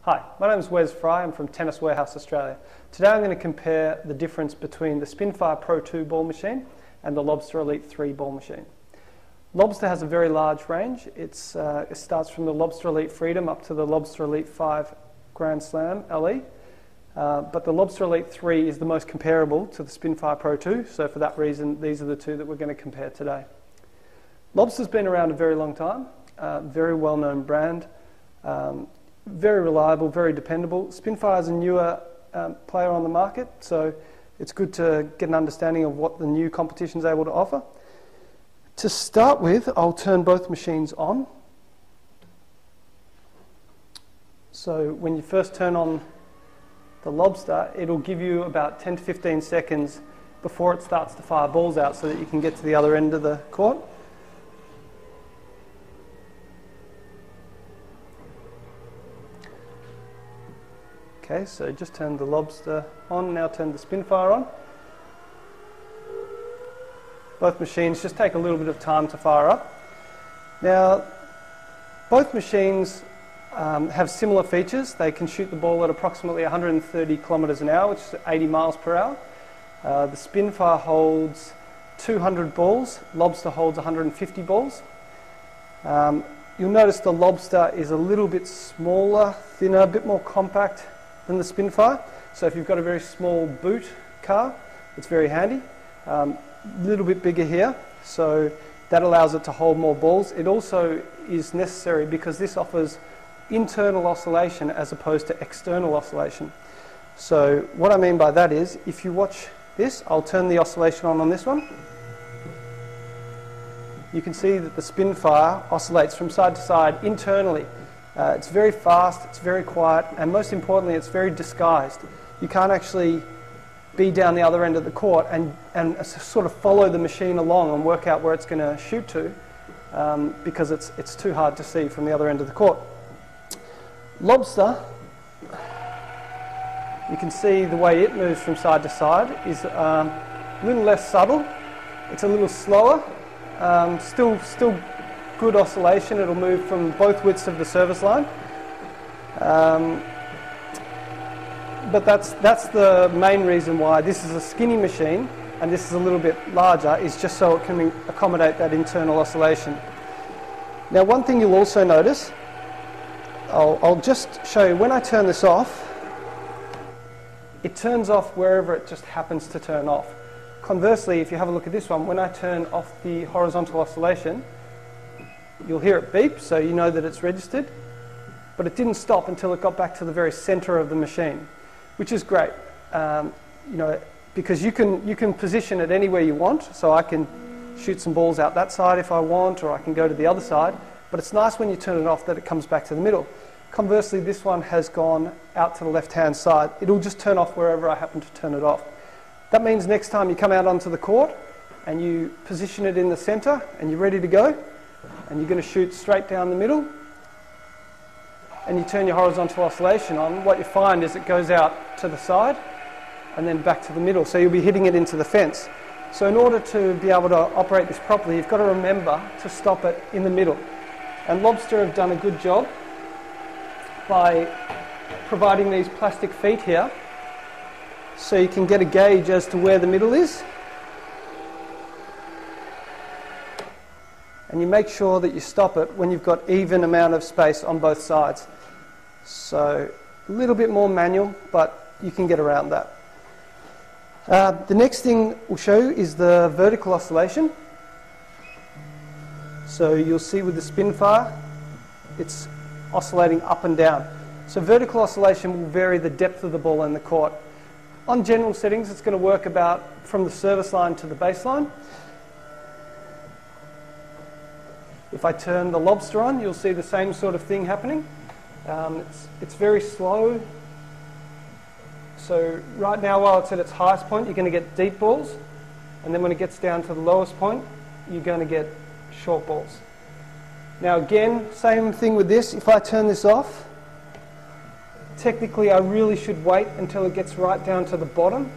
Hi, my name is Wes Fry. I'm from Tennis Warehouse Australia. Today I'm going to compare the difference between the Spinfire Pro 2 ball machine and the Lobster Elite 3 ball machine. Lobster has a very large range. It starts from the Lobster Elite Freedom up to the Lobster Elite 5 Grand Slam LE. But the Lobster Elite 3 is the most comparable to the Spinfire Pro 2, so for that reason these are the two that we're going to compare today. Lobster's been around a very long time, very well-known brand. Very reliable, very dependable. Spinfire is a newer player on the market, so it's good to get an understanding of what the new competition is able to offer. To start with, I'll turn both machines on. So when you first turn on the Lobster, it'll give you about 10 to 15 seconds before it starts to fire balls out so that you can get to the other end of the court. Okay, so just turn the Lobster on, now turn the Spinfire on. Both machines just take a little bit of time to fire up. Now, both machines have similar features. They can shoot the ball at approximately 130 kilometers an hour, which is 80 miles per hour. The Spinfire holds 200 balls, Lobster holds 150 balls. You'll notice the Lobster is a little bit smaller, thinner, a bit more compact than the Spinfire. So if you've got a very small boot car, it's very handy. A little bit bigger here, so that allows it to hold more balls. It also is necessary because this offers internal oscillation as opposed to external oscillation. So what I mean by that is, if you watch this, I'll turn the oscillation on this one. You can see that the Spinfire oscillates from side to side internally. It's very fast, it's very quiet, and most importantly, it's very disguised. You can't actually be down the other end of the court and sort of follow the machine along and work out where it's going to shoot to because it's too hard to see from the other end of the court. Lobster, you can see the way it moves from side to side is a little less subtle. It's a little slower, still good oscillation. It'll move from both widths of the service line. But that's the main reason why this is a skinny machine and this is a little bit larger, is just so it can accommodate that internal oscillation. Now, one thing you'll also notice, I'll just show you, when I turn this off, it turns off wherever it just happens to turn off. Conversely, if you have a look at this one, when I turn off the horizontal oscillation, you'll hear it beep, so you know that it's registered, but it didn't stop until it got back to the very center of the machine, which is great, because you can position it anywhere you want. So I can shoot some balls out that side if I want, or I can go to the other side, but it's nice when you turn it off that it comes back to the middle. Conversely, this one has gone out to the left-hand side. It'll just turn off wherever I happen to turn it off. That means next time you come out onto the court and you position it in the center and you're ready to go, and you're going to shoot straight down the middle, and you turn your horizontal oscillation on, what you find is it goes out to the side and then back to the middle, so you'll be hitting it into the fence. So in order to be able to operate this properly, you've got to remember to stop it in the middle. And Lobster have done a good job by providing these plastic feet here, so you can get a gauge as to where the middle is. And you make sure that you stop it when you've got even amount of space on both sides. So a little bit more manual, but you can get around that. The next thing we'll show you is the vertical oscillation. So you'll see with the Spinfire, it's oscillating up and down. So vertical oscillation will vary the depth of the ball in the court. On general settings, it's going to work about from the service line to the baseline. If I turn the Lobster on, you'll see the same sort of thing happening. It's very slow. So right now, while it's at its highest point, you're going to get deep balls. And then when it gets down to the lowest point, you're going to get short balls. Now again, same thing with this. If I turn this off, technically I really should wait until it gets right down to the bottom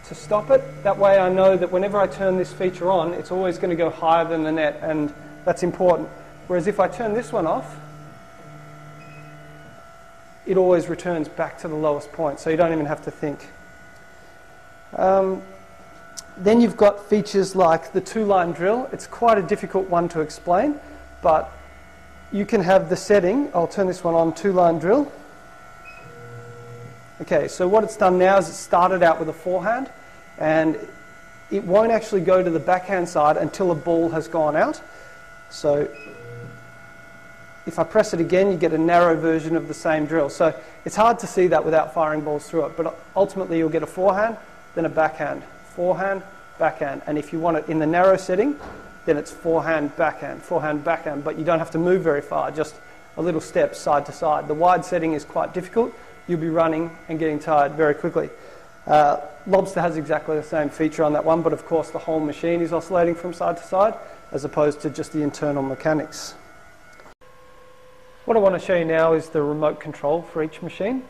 to stop it. That way I know that whenever I turn this feature on, it's always going to go higher than the net, and that's important. Whereas if I turn this one off, it always returns back to the lowest point, so you don't even have to think. Then you've got features like the 2-line drill. It's quite a difficult one to explain, but you can have the setting. I'll turn this one on, 2-line drill. Okay, so what it's done now is it started out with a forehand, and it won't actually go to the backhand side until a ball has gone out. So if I press it again, you get a narrow version of the same drill. So it's hard to see that without firing balls through it, but ultimately you'll get a forehand, then a backhand, forehand, backhand. And if you want it in the narrow setting, then it's forehand, backhand, but you don't have to move very far, just a little step side to side. The wide setting is quite difficult. You'll be running and getting tired very quickly. Lobster has exactly the same feature on that one, but of course the whole machine is oscillating from side to side as opposed to just the internal mechanics. What I want to show you now is the remote control for each machine.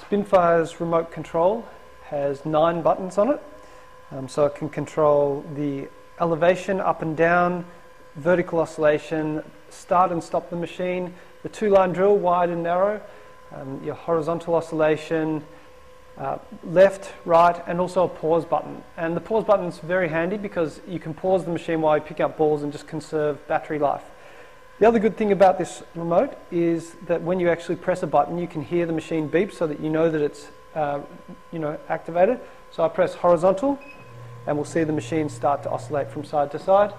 Spinfire's remote control has 9 buttons on it, so it can control the elevation up and down, vertical oscillation, start and stop the machine, the 2-line drill, wide and narrow, your horizontal oscillation, left, right, and also a pause button. And the pause button is very handy because you can pause the machine while you pick up balls and just conserve battery life. The other good thing about this remote is that when you actually press a button, you can hear the machine beep so that you know that it's activated. So I press horizontal, and we'll see the machine start to oscillate from side to side.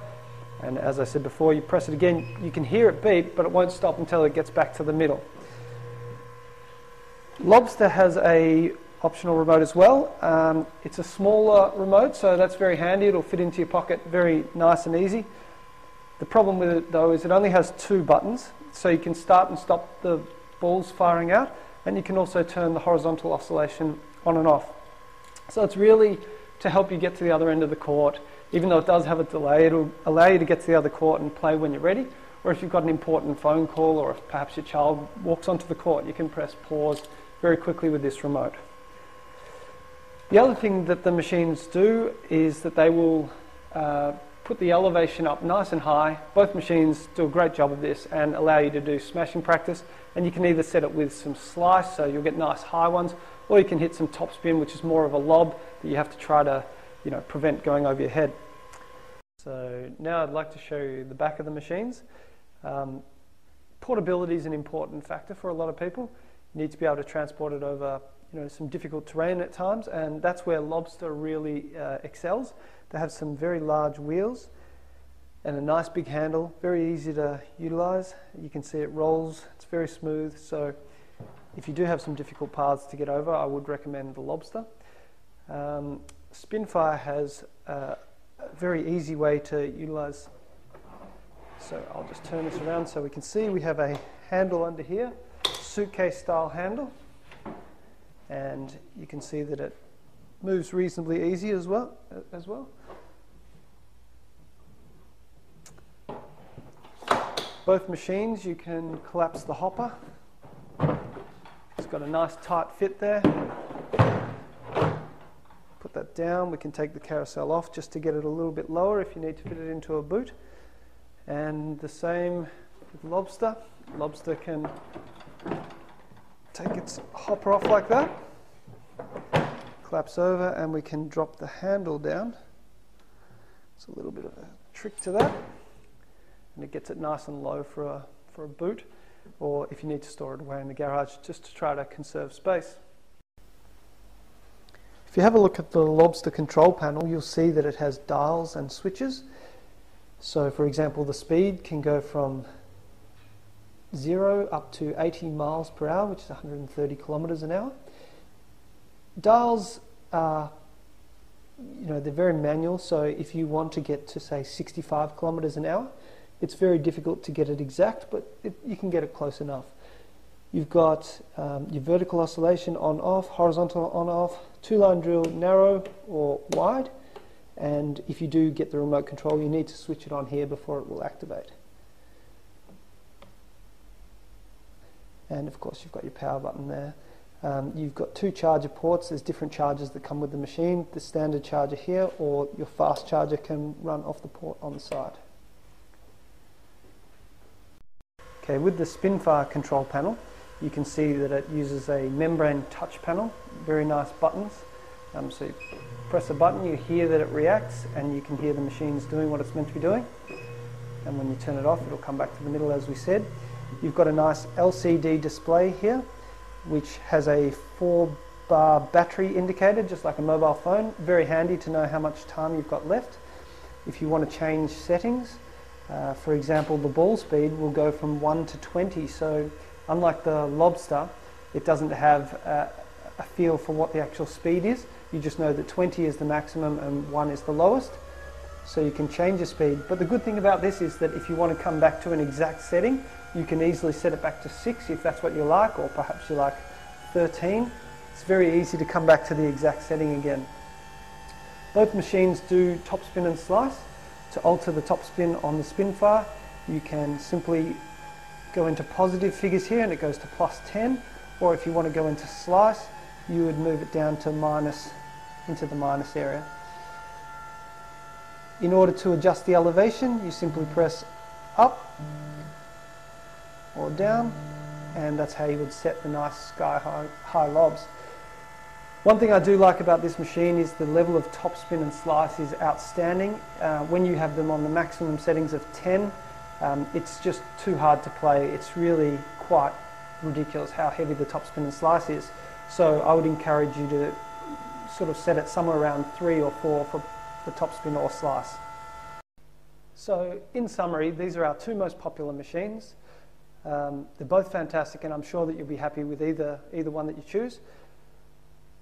And as I said before, you press it again, you can hear it beep, but it won't stop until it gets back to the middle. Lobster has a optional remote as well. It's a smaller remote, so that's very handy. It'll fit into your pocket very nice and easy. The problem with it though is it only has 2 buttons, so you can start and stop the balls firing out, and you can also turn the horizontal oscillation on and off. So it's really to help you get to the other end of the court. Even though it does have a delay, it'll allow you to get to the other court and play when you're ready. Or if you've got an important phone call, or if perhaps your child walks onto the court, you can press pause very quickly with this remote. The other thing that the machines do is that they will put the elevation up nice and high. Both machines do a great job of this and allow you to do smashing practice. And you can either set it with some slice, so you'll get nice high ones, or you can hit some top spin, which is more of a lob that you have to try to prevent going over your head. So now I'd like to show you the back of the machines. Portability is an important factor for a lot of people. You need to be able to transport it over some difficult terrain at times, and that's where Lobster really excels. They have some very large wheels and a nice big handle, very easy to utilize. You can see it rolls, it's very smooth, so if you do have some difficult paths to get over, I would recommend the Lobster. Spinfire has a very easy way to utilize, so I'll just turn this around so we can see. We have a handle under here, suitcase style handle, and you can see that it moves reasonably easy as well. Both machines, you can collapse the hopper. It's got a nice tight fit there. Put that down. We can take the carousel off just to get it a little bit lower if you need to fit it into a boot. And the same with Lobster. Lobster can take its hopper off like that, collapse over, and we can drop the handle down. It's a little bit of a trick to that, and it gets it nice and low for a boot, or if you need to store it away in the garage just to try to conserve space. If you have a look at the Lobster control panel, you'll see that it has dials and switches. So for example, the speed can go from 0 up to 80 miles per hour, which is 130 kilometers an hour. Dials are, they're very manual, so if you want to get to say 65 kilometers an hour, it's very difficult to get it exact, but you can get it close enough. You've got your vertical oscillation on off, horizontal on off, 2-line drill narrow or wide, and if you do get the remote control, you need to switch it on here before it will activate. And of course you've got your power button there. You've got 2 charger ports. There's different chargers that come with the machine. The standard charger here, or your fast charger can run off the port on the side. Okay, with the Spinfire control panel, you can see that it uses a membrane touch panel, very nice buttons. So you press a button, you hear that it reacts, and you can hear the machine's doing what it's meant to be doing. And when you turn it off, it'll come back to the middle as we said. You've got a nice LCD display here, which has a 4-bar battery indicator, just like a mobile phone. Very handy to know how much time you've got left. If you want to change settings, for example, the ball speed will go from 1 to 20. So unlike the Lobster, it doesn't have a feel for what the actual speed is. You just know that 20 is the maximum and 1 is the lowest. So you can change the speed. But the good thing about this is that if you want to come back to an exact setting, you can easily set it back to 6 if that's what you like, or perhaps you like 13. It's very easy to come back to the exact setting again. Both machines do top spin and slice. To alter the top spin on the Spinfire, you can simply go into positive figures here and it goes to +10, or if you want to go into slice, you would move it down to into the minus area. In order to adjust the elevation, you simply press up or down, and that's how you would set the nice sky high lobs. One thing I do like about this machine is the level of top spin and slice is outstanding. When you have them on the maximum settings of 10, it's just too hard to play. It's really quite ridiculous how heavy the top spin and slice is. So I would encourage you to sort of set it somewhere around 3 or 4 for top spin or slice. So in summary, these are our two most popular machines. They're both fantastic, and I'm sure that you'll be happy with either one that you choose.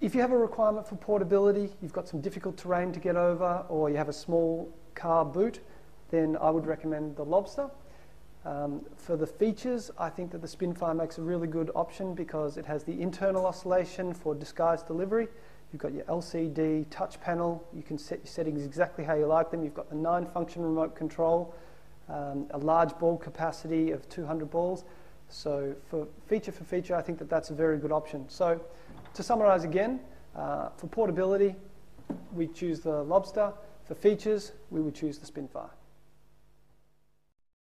If you have a requirement for portability, you've got some difficult terrain to get over, or you have a small car boot, then I would recommend the Lobster. For the features, I think that the Spinfire makes a really good option because it has the internal oscillation for disguised delivery. You've got your LCD touch panel. You can set your settings exactly how you like them. You've got the 9-function remote control, a large ball capacity of 200 balls. So for feature, I think that that's a very good option. So to summarize again, for portability, we choose the Lobster. For features, we would choose the Spinfire.